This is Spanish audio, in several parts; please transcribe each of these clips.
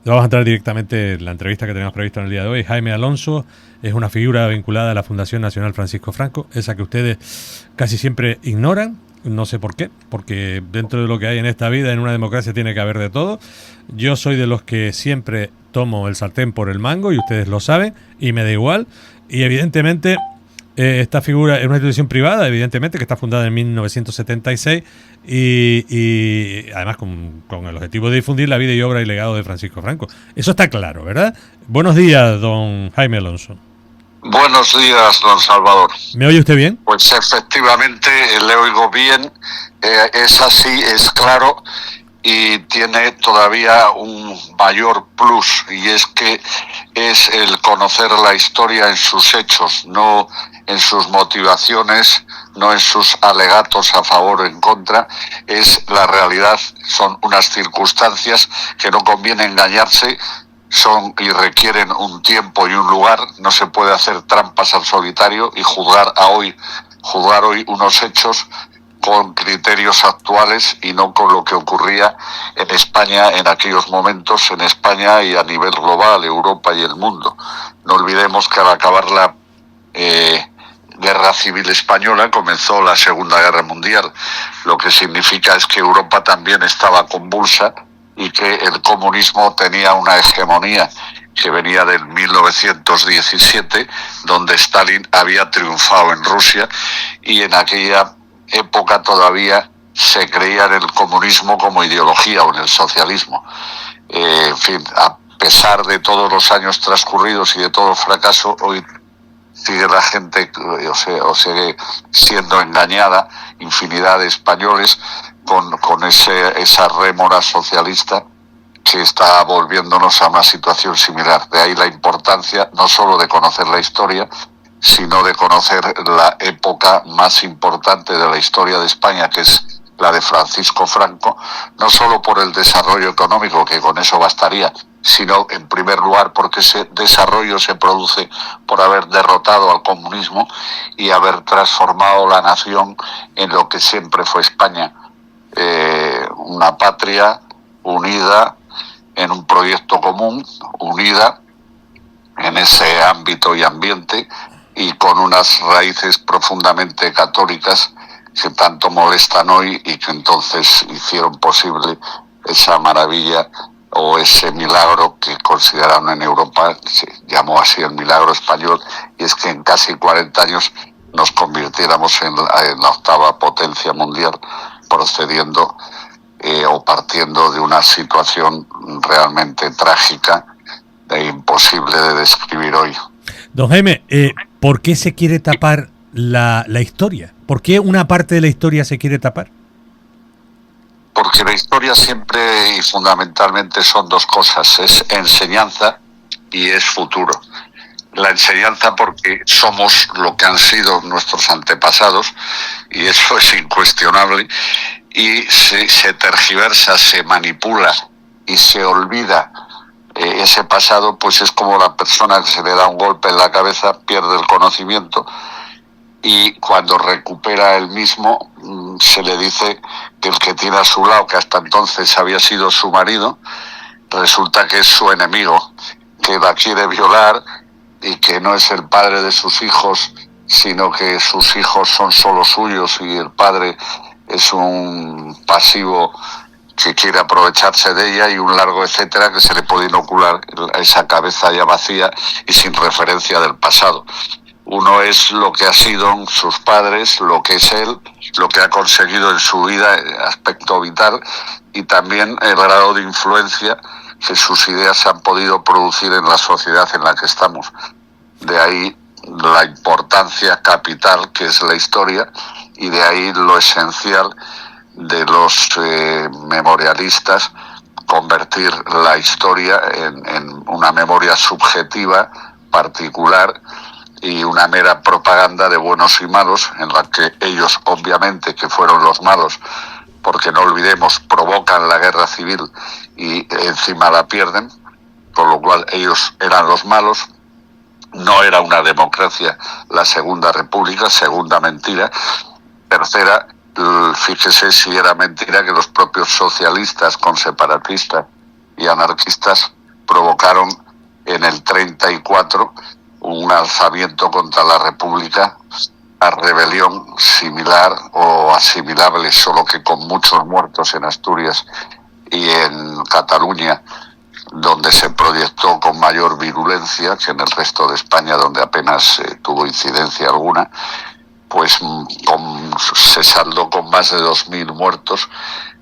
Vamos a entrar directamente en la entrevista que tenemos prevista en el día de hoy. Jaime Alonso es una figura vinculada a la Fundación Nacional Francisco Franco, esa que ustedes casi siempre ignoran, no sé por qué, porque dentro de lo que hay en esta vida, en una democracia tiene que haber de todo. Yo soy de los que siempre tomo el sartén por el mango, y ustedes lo saben, y me da igual, y evidentemente esta figura es una institución privada, evidentemente, que está fundada en 1976 y además con el objetivo de difundir la vida y obra y legado de Francisco Franco. Eso está claro, ¿verdad? Buenos días, don Jaime Alonso. Buenos días, don Salvador. ¿Me oye usted bien? Pues efectivamente le oigo bien, es así, es claro, y tiene todavía un mayor plus, y es que es el conocer la historia en sus hechos, no en sus motivaciones, no en sus alegatos a favor o en contra. Es la realidad, son unas circunstancias que no conviene engañarse, son y requieren un tiempo y un lugar. No se puede hacer trampas al solitario y juzgar hoy unos hechos con criterios actuales y no con lo que ocurría en España en aquellos momentos, en España y a nivel global, Europa y el mundo. No olvidemos que al acabar la Guerra Civil Española comenzó la Segunda Guerra Mundial, lo que significa es que Europa también estaba convulsa y que el comunismo tenía una hegemonía que venía del 1917, donde Stalin había triunfado en Rusia, y en aquella época todavía se creía en el comunismo como ideología o en el socialismo. En fin, a pesar de todos los años transcurridos y de todo el fracaso, hoy sigue la gente o sigue siendo engañada, infinidad de españoles, con esa rémora socialista que está volviéndonos a una situación similar. De ahí la importancia no solo de conocer la historia, sino de conocer la época más importante de la historia de España, que es la de Francisco Franco, no solo por el desarrollo económico, que con eso bastaría, sino en primer lugar porque ese desarrollo se produce por haber derrotado al comunismo y haber transformado la nación en lo que siempre fue España, una patria unida en un proyecto común, unida en ese ámbito y ambiente, y con unas raíces profundamente católicas que tanto molestan hoy y que entonces hicieron posible esa maravilla o ese milagro que consideraron en Europa, que se llamó así el milagro español, y es que en casi 40 años nos convirtiéramos en la octava potencia mundial, procediendo o partiendo de una situación realmente trágica e imposible de describir hoy. Don Jaime, ¿por qué se quiere tapar la historia? ¿Por qué una parte de la historia se quiere tapar? Porque la historia siempre y fundamentalmente son dos cosas, es enseñanza y es futuro. La enseñanza porque somos lo que han sido nuestros antepasados, y eso es incuestionable, y se tergiversa, se manipula y se olvida ese pasado, pues es como la persona que se le da un golpe en la cabeza, pierde el conocimiento, y cuando recupera el mismo se le dice que el que tiene a su lado, que hasta entonces había sido su marido, resulta que es su enemigo, que la quiere violar y que no es el padre de sus hijos, sino que sus hijos son solo suyos y el padre es un pasivo que quiere aprovecharse de ella, y un largo etcétera que se le puede inocular a esa cabeza ya vacía y sin referencia del pasado. Uno es lo que ha sido sus padres, lo que es él, lo que ha conseguido en su vida, aspecto vital, y también el grado de influencia que sus ideas han podido producir en la sociedad en la que estamos. De ahí la importancia capital que es la historia, y de ahí lo esencial de los memorialistas, convertir la historia en una memoria subjetiva, particular, y una mera propaganda de buenos y malos, en la que ellos, obviamente, que fueron los malos, porque no olvidemos, provocan la guerra civil y encima la pierden, con lo cual ellos eran los malos. No era una democracia la Segunda República, segunda mentira. Tercera, fíjese si era mentira que los propios socialistas con separatistas y anarquistas provocaron en el 34 un alzamiento contra la República, a rebelión similar o asimilable, solo que con muchos muertos en Asturias y en Cataluña, donde se proyectó con mayor virulencia que en el resto de España, donde apenas tuvo incidencia alguna, pues se saldó con más de 2.000 muertos,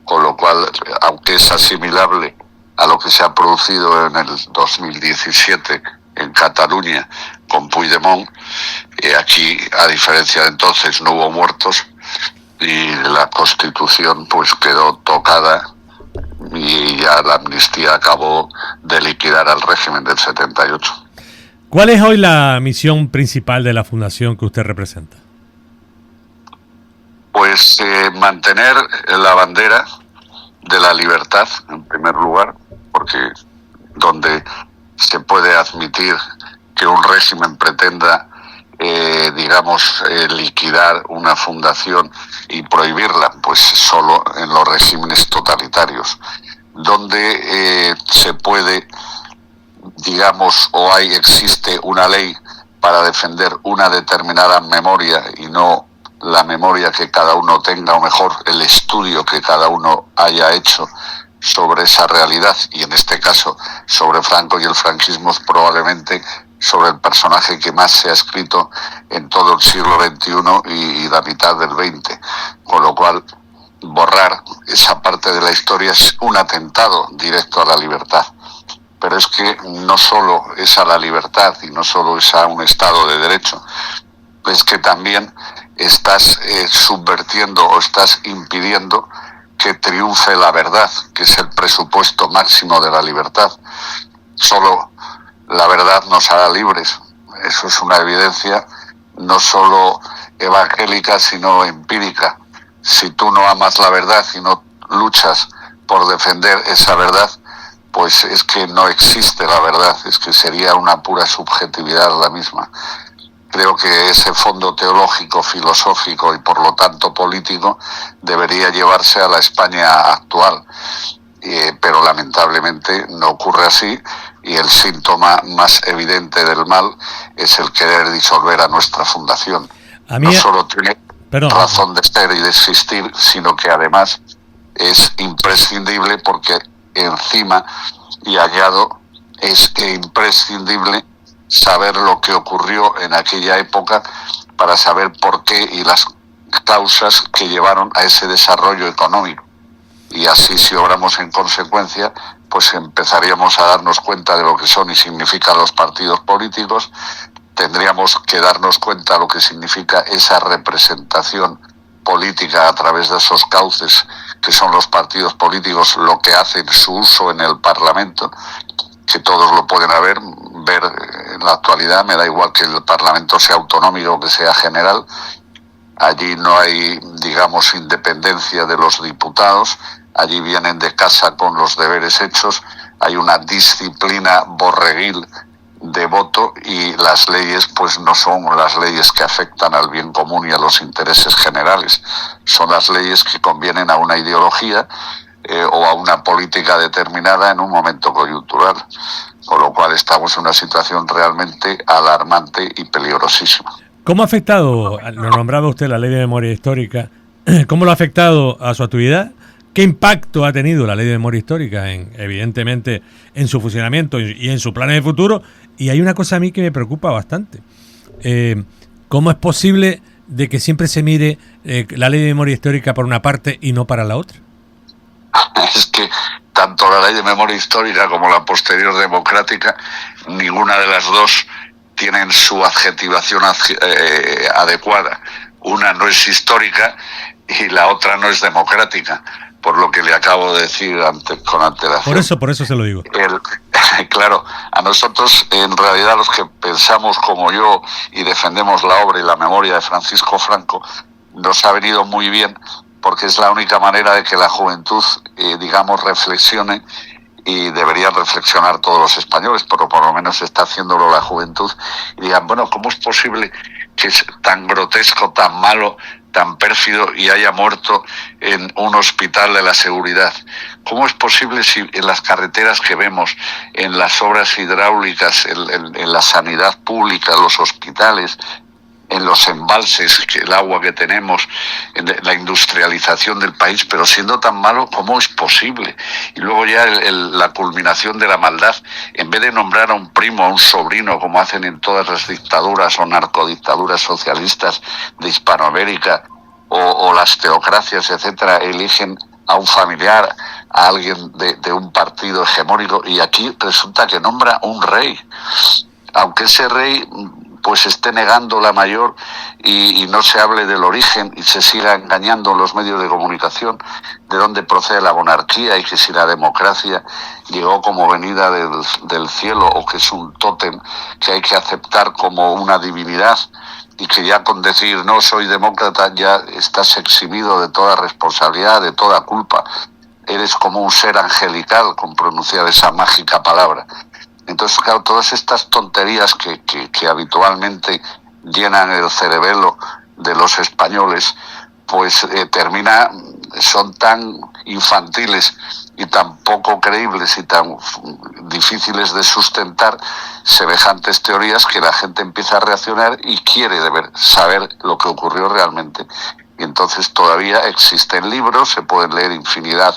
con lo cual, aunque es asimilable a lo que se ha producido en el 2017 en Cataluña con Puigdemont, aquí, a diferencia de entonces, no hubo muertos y la Constitución pues quedó tocada y ya la amnistía acabó de liquidar al régimen del 78. ¿Cuál es hoy la misión principal de la fundación que usted representa? Pues mantener la bandera de la libertad, en primer lugar, porque donde se puede admitir que un régimen pretenda, liquidar una fundación y prohibirla, pues solo en los regímenes totalitarios, donde se puede, existe una ley para defender una determinada memoria y no la memoria que cada uno tenga, o mejor, el estudio que cada uno haya hecho sobre esa realidad, y en este caso sobre Franco y el franquismo, probablemente sobre el personaje que más se ha escrito en todo el siglo XXI y la mitad del XX, con lo cual borrar esa parte de la historia es un atentado directo a la libertad. Pero es que no solo es a la libertad y no solo es a un Estado de Derecho, es que también estás subvertiendo o estás impidiendo que triunfe la verdad, que es el presupuesto máximo de la libertad. Solo la verdad nos hará libres. Eso es una evidencia no solo evangélica, sino empírica. Si tú no amas la verdad y no luchas por defender esa verdad, pues es que no existe la verdad, es que sería una pura subjetividad la misma. Creo que ese fondo teológico, filosófico y por lo tanto político debería llevarse a la España actual, pero lamentablemente no ocurre así, y el síntoma más evidente del mal es el querer disolver a nuestra fundación. No solo tiene razón de ser y de existir, sino que además es imprescindible, porque encima, y añado, es imprescindible saber lo que ocurrió en aquella época para saber por qué y las causas que llevaron a ese desarrollo económico. Y así, si obramos en consecuencia, pues empezaríamos a darnos cuenta de lo que son y significan los partidos políticos, tendríamos que darnos cuenta de lo que significa esa representación política a través de esos cauces que son los partidos políticos, lo que hacen su uso en el Parlamento, que todos lo pueden ver en la actualidad. Me da igual que el Parlamento sea autonómico o que sea general. Allí no hay, independencia de los diputados. Allí vienen de casa con los deberes hechos. Hay una disciplina borreguil de voto, y las leyes pues no son las leyes que afectan al bien común y a los intereses generales. Son las leyes que convienen a una ideología o a una política determinada en un momento coyuntural, con lo cual estamos en una situación realmente alarmante y peligrosísima. ¿Cómo ha afectado, lo nombraba usted, la ley de memoria histórica, cómo lo ha afectado a su actividad? ¿Qué impacto ha tenido la ley de memoria histórica, evidentemente, en su funcionamiento y en su planes de futuro? Y hay una cosa a mí que me preocupa bastante. ¿Cómo es posible de que siempre se mire la ley de memoria histórica por una parte y no para la otra? Es que tanto la ley de memoria histórica como la posterior democrática, ninguna de las dos tienen su adjetivación adecuada. Una no es histórica y la otra no es democrática, por lo que le acabo de decir con antelación. Por eso se lo digo. Claro, a nosotros, en realidad, los que pensamos como yo y defendemos la obra y la memoria de Francisco Franco, nos ha venido muy bien, porque es la única manera de que la juventud, reflexione, y deberían reflexionar todos los españoles, pero por lo menos está haciéndolo la juventud, y digan, bueno, ¿cómo es posible que es tan grotesco, tan malo, tan pérfido y haya muerto en un hospital de la seguridad? ¿Cómo es posible si en las carreteras que vemos, en las obras hidráulicas, en la sanidad pública, los hospitales, en los embalses, el agua que tenemos, en la industrialización del país, pero siendo tan malo, ¿cómo es posible? Y luego ya la culminación de la maldad, en vez de nombrar a un primo, a un sobrino, como hacen en todas las dictaduras o narcodictaduras socialistas de Hispanoamérica, o las teocracias, etcétera, eligen a un familiar, a alguien de un partido hegemónico, y aquí resulta que nombra un rey, aunque ese rey pues esté negando la mayor y no se hable del origen y se siga engañando en los medios de comunicación de dónde procede la monarquía y que si la democracia llegó como venida del cielo o que es un tótem que hay que aceptar como una divinidad y que ya con decir no soy demócrata ya estás eximido de toda responsabilidad, de toda culpa. Eres como un ser angelical con pronunciar esa mágica palabra. Entonces, claro, todas estas tonterías que habitualmente llenan el cerebelo de los españoles, pues son tan infantiles y tan poco creíbles y tan difíciles de sustentar semejantes teorías que la gente empieza a reaccionar y quiere saber lo que ocurrió realmente. Y entonces todavía existen libros, se pueden leer infinidad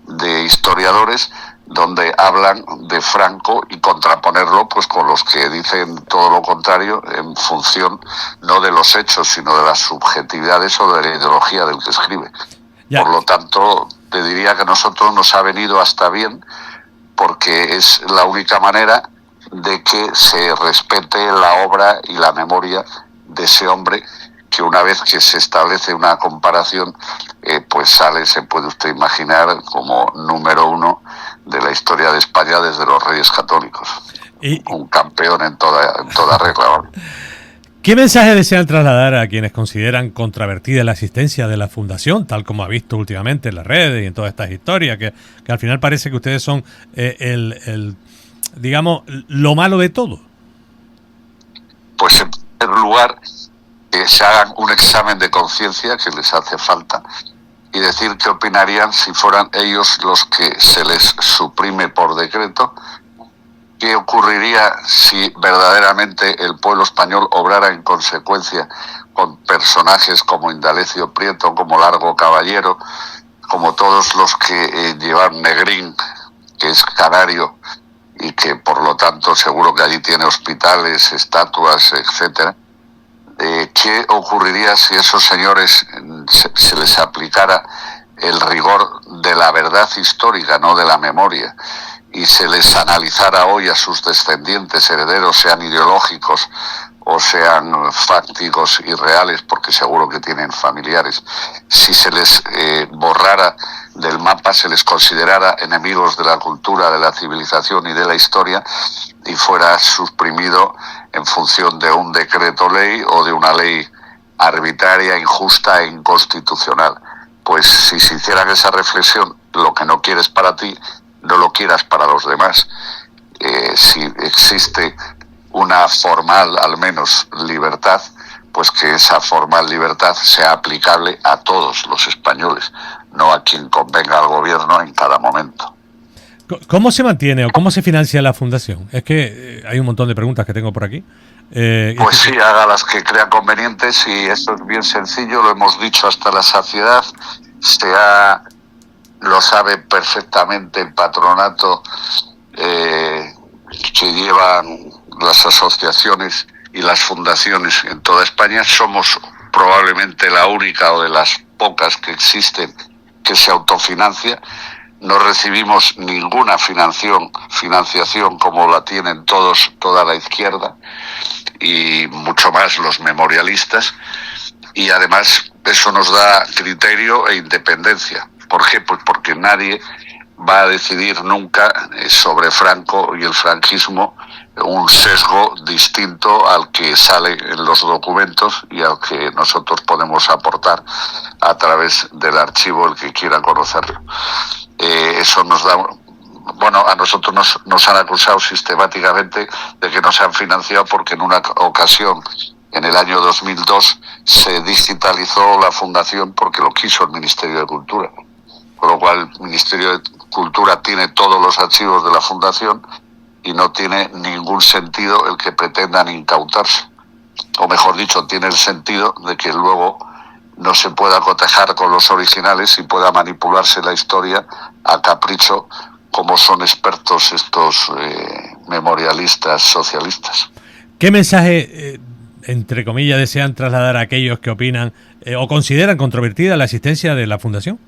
de historiadores donde hablan de Franco y contraponerlo pues con los que dicen todo lo contrario en función no de los hechos sino de las subjetividades o de la ideología del que escribe. Ya. Por lo tanto, te diría que a nosotros nos ha venido hasta bien porque es la única manera de que se respete la obra y la memoria de ese hombre que una vez que se establece una comparación pues se puede usted imaginar como número uno de la historia de España desde los Reyes Católicos. Un campeón en toda regla. ¿Qué mensaje desean trasladar a quienes consideran controvertida la existencia de la Fundación, tal como ha visto últimamente en las redes y en todas estas historias, que al final parece que ustedes son digamos, lo malo de todo? Pues en primer lugar, que se hagan un examen de conciencia que les hace falta y decir qué opinarían si fueran ellos los que se les suprime por decreto, qué ocurriría si verdaderamente el pueblo español obrara en consecuencia con personajes como Indalecio Prieto, como Largo Caballero, como todos los que llevan Negrín, que es canario y que por lo tanto seguro que allí tiene hospitales, estatuas, etcétera. ¿Qué ocurriría si a esos señores se les aplicara el rigor de la verdad histórica, no de la memoria, y se les analizara hoy a sus descendientes, herederos, sean ideológicos o sean fácticos y reales, porque seguro que tienen familiares, si se les borrara del mapa, se les considerara enemigos de la cultura, de la civilización y de la historia, y fuera suprimido en función de un decreto ley o de una ley arbitraria, injusta e inconstitucional. Pues si se hicieran esa reflexión, lo que no quieres para ti, no lo quieras para los demás. Si existe una formal, al menos, libertad, pues que esa formal libertad sea aplicable a todos los españoles, no a quien convenga al gobierno en cada momento. ¿Cómo se mantiene o cómo se financia la fundación? Es que hay un montón de preguntas que tengo por aquí. Pues sí, haga las que crea convenientes y esto es bien sencillo, lo hemos dicho hasta la saciedad, lo sabe perfectamente el patronato que llevan las asociaciones y las fundaciones en toda España. Somos probablemente la única o de las pocas que existen que se autofinancia. No recibimos ninguna financiación como la tienen toda la izquierda y mucho más los memorialistas, y además eso nos da criterio e independencia. ¿Por qué? Pues porque nadie va a decidir nunca sobre Franco y el franquismo un sesgo distinto al que sale en los documentos y al que nosotros podemos aportar a través del archivo el que quiera conocerlo. Eso nos da... Bueno, a nosotros nos han acusado sistemáticamente de que nos han financiado porque en una ocasión en el año 2002 se digitalizó la fundación porque lo quiso el Ministerio de Cultura, con lo cual el Ministerio de Cultura tiene todos los archivos de la fundación y no tiene ningún sentido el que pretendan incautarse. O mejor dicho, tiene el sentido de que luego no se pueda cotejar con los originales y pueda manipularse la historia a capricho, como son expertos estos memorialistas socialistas. ¿Qué mensaje, entre comillas, desean trasladar a aquellos que opinan o consideran controvertida la existencia de la Fundación?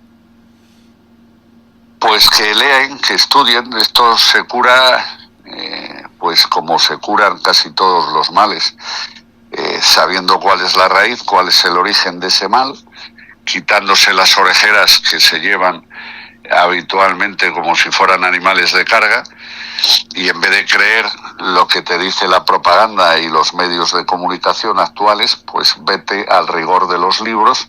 Pues que lean, que estudien. Esto se cura, pues como se curan casi todos los males, sabiendo cuál es la raíz, cuál es el origen de ese mal, quitándose las orejeras que se llevan habitualmente como si fueran animales de carga, y en vez de creer lo que te dice la propaganda y los medios de comunicación actuales, pues vete al rigor de los libros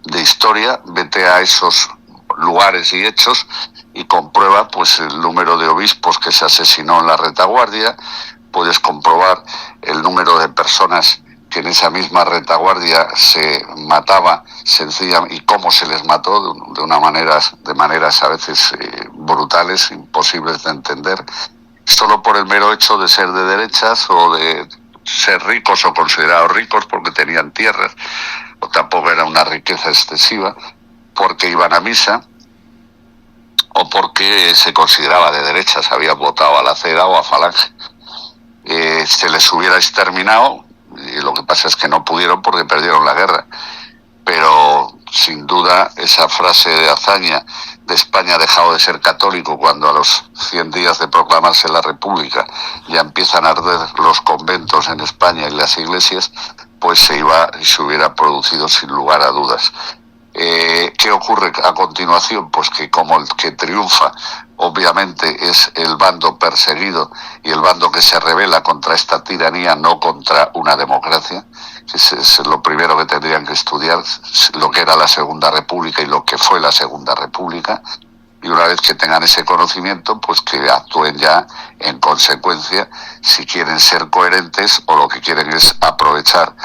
de historia, vete a esos lugares y hechos y comprueba pues el número de obispos que se asesinó en la retaguardia, puedes comprobar el número de personas que en esa misma retaguardia se mataba sencillamente y cómo se les mató de maneras a veces brutales, imposibles de entender, solo por el mero hecho de ser de derechas o de ser ricos o considerados ricos porque tenían tierras, o tampoco era una riqueza excesiva, porque iban a misa o porque se consideraba de derechas, habían votado a la CEDA o a Falange. Se les hubiera exterminado, y lo que pasa es que no pudieron porque perdieron la guerra. Pero sin duda esa frase de hazaña de España ha dejado de ser católico cuando a los 100 días de proclamarse la República ya empiezan a arder los conventos en España y las iglesias, pues se hubiera producido sin lugar a dudas. ¿Qué ocurre a continuación? Pues que como el que triunfa obviamente es el bando perseguido y el bando que se rebela contra esta tiranía, no contra una democracia, es lo primero que tendrían que estudiar, lo que era la Segunda República y lo que fue la Segunda República, y una vez que tengan ese conocimiento, pues que actúen ya en consecuencia si quieren ser coherentes o lo que quieren es aprovechar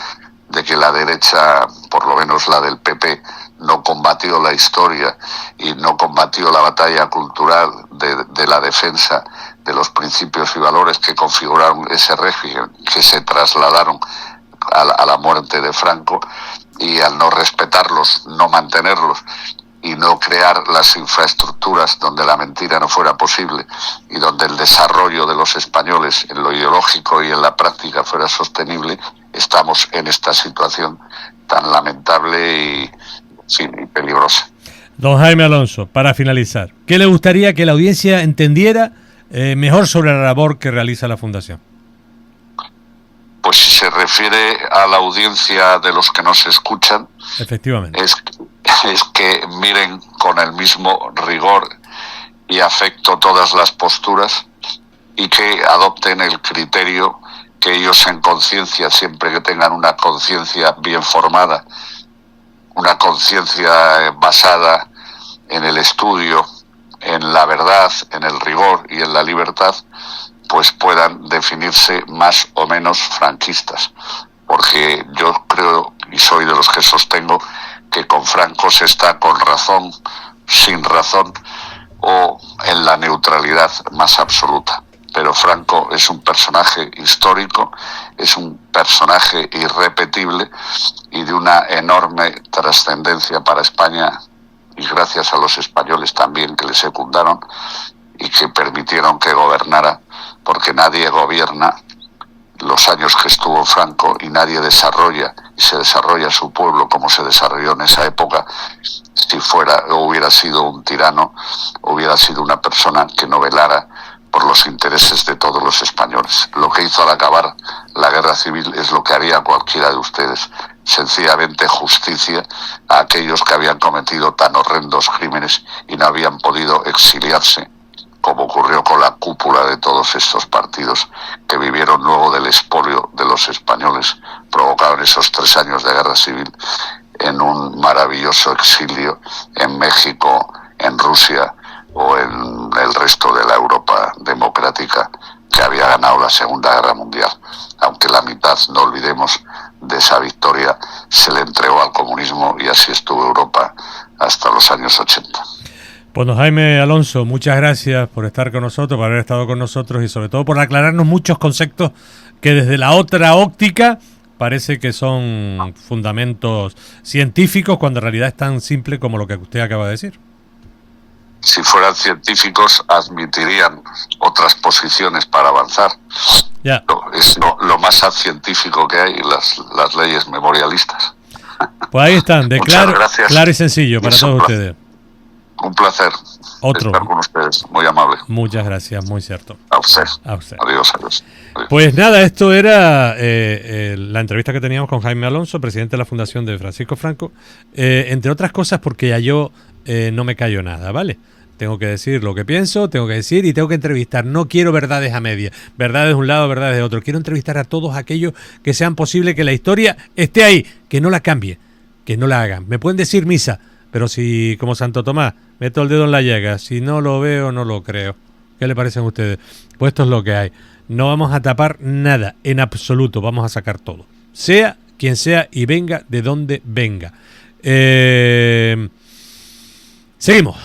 de que la derecha, por lo menos la del PP, no combatió la historia y no combatió la batalla cultural de la defensa de los principios y valores que configuraron ese régimen, que se trasladaron a la muerte de Franco, y al no respetarlos, no mantenerlos y no crear las infraestructuras donde la mentira no fuera posible y donde el desarrollo de los españoles en lo ideológico y en la práctica fuera sostenible, estamos en esta situación tan lamentable y peligrosa. Don Jaime Alonso, para finalizar, ¿qué le gustaría que la audiencia entendiera mejor sobre la labor que realiza la Fundación? Pues si se refiere a la audiencia de los que nos escuchan, efectivamente, es que miren con el mismo rigor y afecto todas las posturas y que adopten el criterio que ellos en conciencia, siempre que tengan una conciencia bien formada, una conciencia basada en el estudio, en la verdad, en el rigor y en la libertad, pues puedan definirse más o menos franquistas. Porque yo creo, y soy de los que sostengo, que con Franco se está con razón, sin razón o en la neutralidad más absoluta. Pero Franco es un personaje histórico, es un personaje irrepetible y de una enorme trascendencia para España, y gracias a los españoles también que le secundaron y que permitieron que gobernara, porque nadie gobierna los años que estuvo Franco y nadie desarrolla y se desarrolla su pueblo como se desarrolló en esa época si hubiera sido un tirano, hubiera sido una persona que no velara por los intereses de todos los españoles. Lo que hizo al acabar la guerra civil es lo que haría cualquiera de ustedes, sencillamente justicia a aquellos que habían cometido tan horrendos crímenes y no habían podido exiliarse, como ocurrió con la cúpula de todos estos partidos que vivieron luego del expolio de los españoles provocado en esos 3 años de guerra civil en un maravilloso exilio en México, en Rusia o en el resto de la Europa democrática que había ganado la Segunda Guerra Mundial, aunque la mitad, no olvidemos, de esa victoria se le entregó al comunismo y así estuvo Europa hasta los años 80. Pues don Jaime Alonso, muchas gracias por estar con nosotros, por haber estado con nosotros y sobre todo por aclararnos muchos conceptos que desde la otra óptica parece que son fundamentos científicos cuando en realidad es tan simple como lo que usted acaba de decir. Si fueran científicos admitirían otras posiciones para avanzar. Ya. Es lo más científico que hay, las leyes memorialistas. Pues ahí están, de claro y sencillo para todos ustedes. Un placer estar con ustedes, muy amable. Muchas gracias, muy cierto. A usted. Adiós. Pues nada, esto era la entrevista que teníamos con Jaime Alonso, presidente de la Fundación de Francisco Franco, entre otras cosas porque ya yo no me callo nada, ¿vale? Tengo que decir lo que pienso, tengo que decir y tengo que entrevistar. No quiero verdades a medias, verdades de un lado, verdades de otro. Quiero entrevistar a todos aquellos que sean posible que la historia esté ahí, que no la cambie, que no la hagan. Me pueden decir misa, pero si, como Santo Tomás, meto el dedo en la llaga, si no lo veo, no lo creo. ¿Qué le parecen a ustedes? Pues esto es lo que hay. No vamos a tapar nada, en absoluto, vamos a sacar todo. Sea quien sea y venga de donde venga. Seguimos.